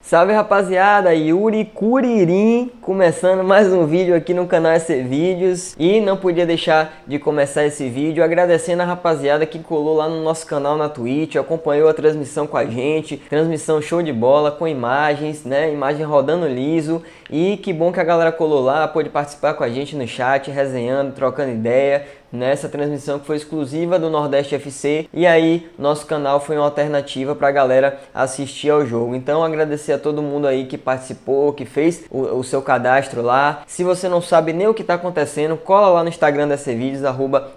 Salve rapaziada, Yuri Curirim, começando mais um vídeo aqui no canal SC Vídeos. E não podia deixar de começar esse vídeo agradecendo a rapaziada que colou lá no nosso canal na Twitch, acompanhou a transmissão com a gente, transmissão show de bola, com imagens, né, imagem rodando liso. E que bom que a galera colou lá, pôde participar com a gente no chat, resenhando, trocando ideia, nessa transmissão que foi exclusiva do Nordeste FC. E aí, nosso canal foi uma alternativa para a galera assistir ao jogo. Então, agradecer a todo mundo aí que participou, que fez o seu cadastro lá. Se você não sabe nem o que está acontecendo, cola lá no Instagram da SC Vídeos,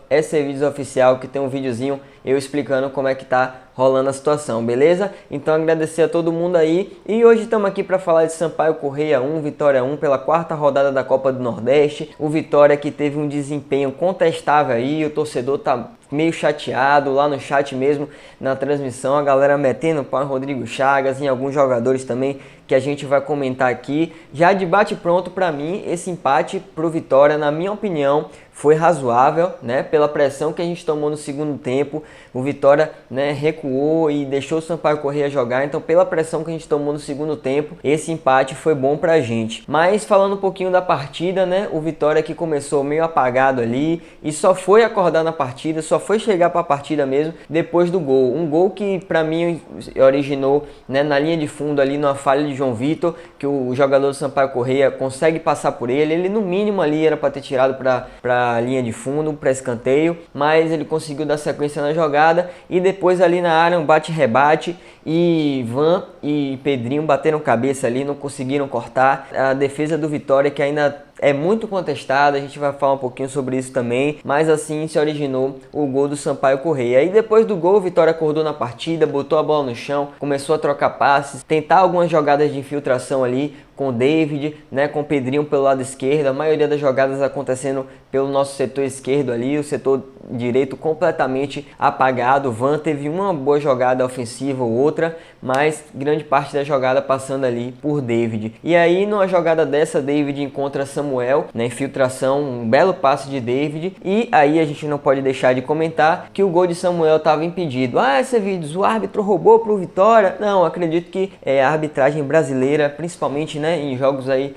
@SCVídeosOficial, que tem um videozinho eu explicando como é que tá rolando a situação, beleza? Então agradecer a todo mundo aí. E hoje estamos aqui para falar de Sampaio Corrêa 1, Vitória 1 pela quarta rodada da Copa do Nordeste. O Vitória que teve um desempenho contestável aí, o torcedor tá meio chateado lá no chat mesmo, na transmissão, a galera metendo pau em Rodrigo Chagas, em alguns jogadores também que a gente vai comentar aqui. Já de bate pronto, para mim, esse empate pro Vitória, na minha opinião, foi razoável, né? Pela pressão que a gente tomou no segundo tempo, o Vitória, né, recuou e deixou o Sampaio Corrêa jogar. Então, pela pressão que a gente tomou no segundo tempo, esse empate foi bom pra gente. Mas falando um pouquinho da partida, né? O Vitória que começou meio apagado ali e só foi acordar na partida, só foi chegar para a partida mesmo depois do gol. Um gol que para mim originou, né, na linha de fundo ali, numa falha de João Vitor, que o jogador do Sampaio Corrêa consegue passar por ele. Ele no mínimo ali era para ter tirado para a linha de fundo, para escanteio, mas ele conseguiu dar sequência na jogada e depois ali na área um bate-rebate e Ivan e Pedrinho bateram cabeça ali, não conseguiram cortar. A defesa do Vitória que ainda é muito contestada, a gente vai falar um pouquinho sobre isso também, mas assim se originou o gol do Sampaio Corrêa. Aí depois do gol, o Vitória acordou na partida, botou a bola no chão, começou a trocar passes, tentar algumas jogadas de infiltração ali com o David, né, com o Pedrinho pelo lado esquerdo, a maioria das jogadas acontecendo pelo nosso setor esquerdo ali, o setor direito completamente apagado. O Van teve uma boa jogada ofensiva ou outra, mas grande parte da jogada passando ali por David. E aí numa jogada dessa, David encontra Samuel na infiltração, um belo passe de David, e aí a gente não pode deixar de comentar que o gol de Samuel estava impedido. SC Vídeos, o árbitro roubou pro Vitória? Não, acredito que a arbitragem brasileira, principalmente, né, em jogos aí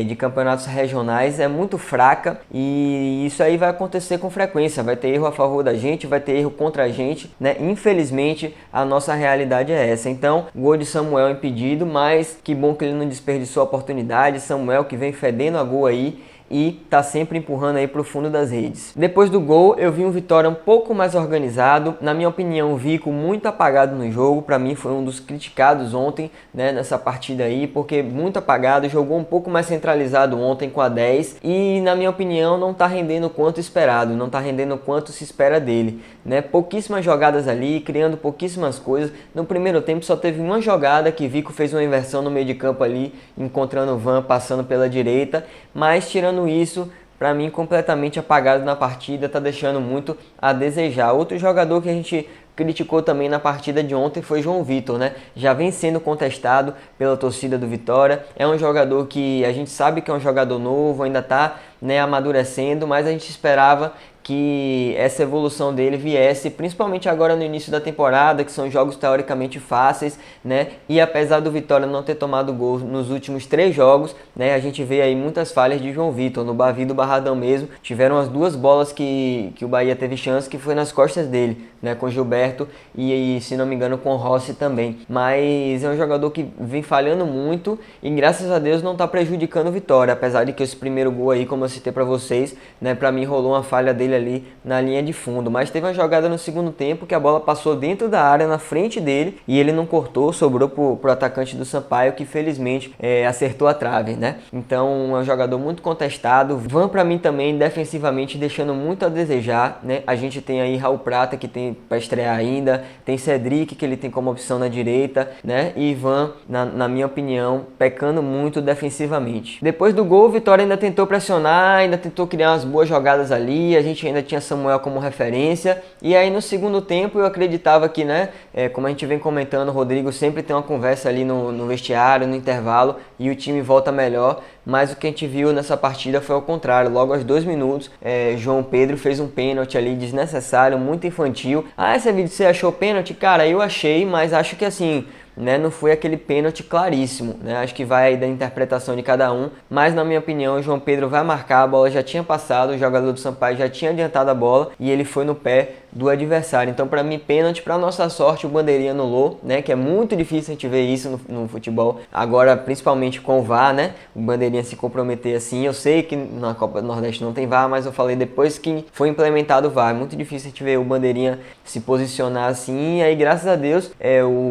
de campeonatos regionais, é muito fraca, e isso aí vai acontecer com frequência. Vai ter erro a favor da gente, vai ter erro contra a gente, né? Infelizmente a nossa realidade é essa. Então, gol de Samuel impedido, mas que bom que ele não desperdiçou a oportunidade. Samuel que vem fedendo a gol aí e tá sempre empurrando aí pro fundo das redes. Depois do gol, eu vi um Vitória um pouco mais organizado. Na minha opinião, o Vico muito apagado no jogo. Para mim foi um dos criticados ontem, né, nessa partida aí, porque muito apagado, jogou um pouco mais centralizado ontem com a 10 e na minha opinião não tá rendendo o quanto esperado, não tá rendendo o quanto se espera dele, né? Pouquíssimas jogadas ali, criando pouquíssimas coisas. No primeiro tempo só teve uma jogada que Vico fez uma inversão no meio de campo ali, encontrando o Van passando pela direita, mas tirando isso, para mim completamente apagado na partida, tá deixando muito a desejar. Outro jogador que a gente criticou também na partida de ontem foi João Vitor, né? Já vem sendo contestado pela torcida do Vitória. É um jogador que a gente sabe que é um jogador novo, ainda tá, né, amadurecendo, mas a gente esperava que essa evolução dele viesse, principalmente agora no início da temporada, que são jogos teoricamente fáceis, né? E apesar do Vitória não ter tomado gol nos últimos 3 jogos, né, a gente vê aí muitas falhas de João Vitor. No Bavi do Barradão mesmo, tiveram as 2 bolas que o Bahia teve chance, que foi nas costas dele, né, com Gilberto e se não me engano com o Rossi também. Mas é um jogador que vem falhando muito e graças a Deus não está prejudicando o Vitória, apesar de que esse primeiro gol aí, como eu citei para vocês, né, para mim rolou uma falha dele ali na linha de fundo, mas teve uma jogada no segundo tempo que a bola passou dentro da área, na frente dele, e ele não cortou, sobrou pro atacante do Sampaio, que felizmente acertou a trave, né? Então é um jogador muito contestado. Van para mim também defensivamente deixando muito a desejar, né? A gente tem aí Raul Prata que tem para estrear ainda, tem Cedric que ele tem como opção na direita, né? E Van, na minha opinião, pecando muito defensivamente. Depois do gol, o Vitória ainda tentou pressionar, ainda tentou criar umas boas jogadas ali, a gente ainda tinha Samuel como referência, e aí no segundo tempo eu acreditava que, né, como a gente vem comentando, o Rodrigo sempre tem uma conversa ali no vestiário, no intervalo, e o time volta melhor, mas o que a gente viu nessa partida foi ao contrário. Logo aos 2 minutos, João Pedro fez um pênalti ali desnecessário, muito infantil. SC Vídeos, você achou pênalti? Cara, eu achei, mas acho que assim, né? Não foi aquele pênalti claríssimo, né? Acho que vai aí da interpretação de cada um, mas na minha opinião o João Pedro vai marcar, a bola já tinha passado, o jogador do Sampaio já tinha adiantado a bola e ele foi no pé do adversário. Então, para mim, pênalti. Para nossa sorte, o bandeirinha anulou, né? Que é muito difícil a gente ver isso no futebol. Agora, principalmente com o VAR, né? O bandeirinha se comprometer assim. Eu sei que na Copa do Nordeste não tem VAR, mas eu falei depois que foi implementado o VAR. É muito difícil a gente ver o bandeirinha se posicionar assim. E aí, graças a Deus,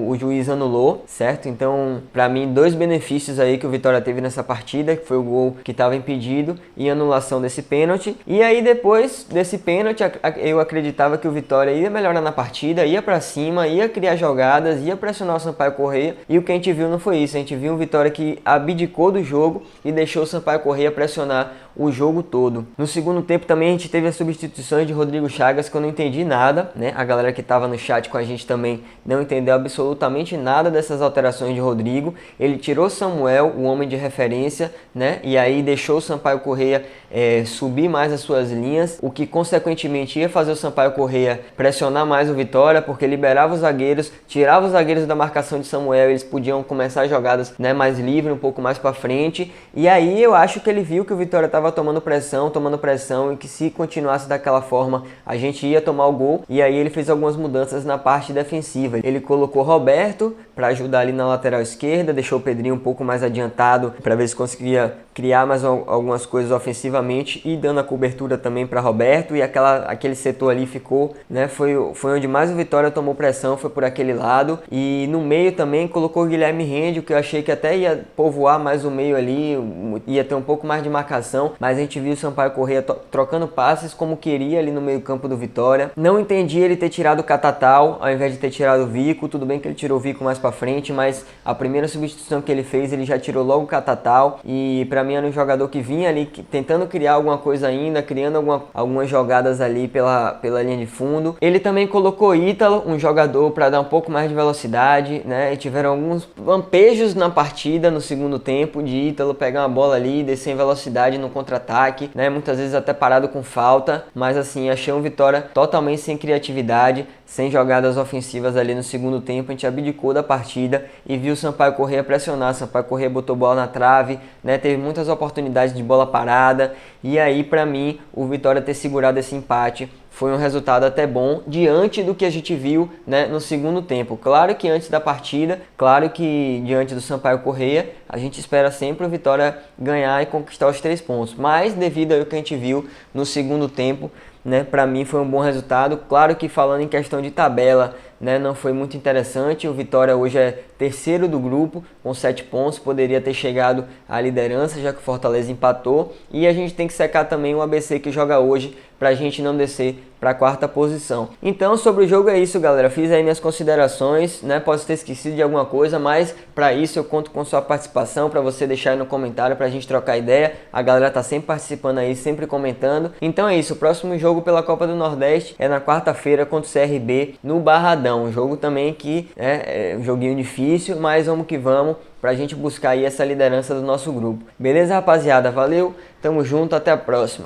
o juiz anulou, certo? Então, para mim, 2 benefícios aí que o Vitória teve nessa partida, que foi o gol que estava impedido e a anulação desse pênalti. E aí, depois desse pênalti, eu acreditava que o Vitória ia melhorar na partida, ia pra cima, ia criar jogadas, ia pressionar o Sampaio Corrêa, e o que a gente viu não foi isso. A gente viu um Vitória que abdicou do jogo e deixou o Sampaio Corrêa pressionar o jogo todo. No segundo tempo também a gente teve as substituições de Rodrigo Chagas, que eu não entendi nada, né? A galera que estava no chat com a gente também não entendeu absolutamente nada dessas alterações de Rodrigo. Ele tirou Samuel, o homem de referência, né? E aí deixou o Sampaio Corrêa subir mais as suas linhas, o que consequentemente ia fazer o Sampaio Corrêa pressionar mais o Vitória, porque liberava os zagueiros, tirava os zagueiros da marcação de Samuel, eles podiam começar jogadas, né, mais livre, um pouco mais para frente. E aí eu acho que ele viu que o Vitória estava tomando pressão e que se continuasse daquela forma a gente ia tomar o gol. E aí ele fez algumas mudanças na parte defensiva. Ele colocou Roberto para ajudar ali na lateral esquerda, deixou o Pedrinho um pouco mais adiantado para ver se conseguia criar mais algumas coisas ofensivamente e dando a cobertura também para Roberto, e aquele setor ali ficou, né, foi onde mais o Vitória tomou pressão, foi por aquele lado. E no meio também colocou o Guilherme Rende, que eu achei que até ia povoar mais o meio ali, ia ter um pouco mais de marcação, mas a gente viu o Sampaio Corrêa trocando passes como queria ali no meio campo do Vitória. Não entendi ele ter tirado o Catatal ao invés de ter tirado o Vico. Tudo bem que ele tirou o Vico mais pra frente, mas a primeira substituição que ele fez, ele já tirou logo o Catatal, e pra mim era um jogador que vinha ali tentando criar alguma coisa ainda, criando algumas jogadas ali pela linha de fundo. Ele também colocou Ítalo, um jogador para dar um pouco mais de velocidade, né? E tiveram alguns lampejos na partida no segundo tempo de Ítalo pegar uma bola ali e descer em velocidade no contra-ataque, né? Muitas vezes até parado com falta, mas assim, achei um Vitória totalmente sem criatividade, sem jogadas ofensivas ali no segundo tempo. A gente abdicou da partida e viu o Sampaio Corrêa pressionar. Sampaio Corrêa botou bola na trave, né? Teve muitas oportunidades de bola parada, e aí para mim o Vitória ter segurado esse empate foi um resultado até bom diante do que a gente viu, né, no segundo tempo. Claro que antes da partida, claro que diante do Sampaio Corrêa, a gente espera sempre o Vitória ganhar e conquistar os 3 pontos. Mas devido ao que a gente viu no segundo tempo, né, para mim foi um bom resultado. Claro que falando em questão de tabela, né, não foi muito interessante. O Vitória hoje é terceiro do grupo com 7 pontos, poderia ter chegado à liderança já que o Fortaleza empatou, e a gente tem que secar também o ABC que joga hoje para a gente não descer para a 4ª posição. Então sobre o jogo é isso, galera. Fiz aí minhas considerações, né? Posso ter esquecido de alguma coisa, mas para isso eu conto com sua participação, para você deixar aí no comentário para a gente trocar ideia. A galera tá sempre participando aí, sempre comentando. Então é isso, o próximo jogo pela Copa do Nordeste é na quarta-feira contra o CRB no Barradão. Um jogo também que é um joguinho difícil, mas vamos que vamos pra gente buscar aí essa liderança do nosso grupo. Beleza, rapaziada? Valeu, tamo junto, até a próxima.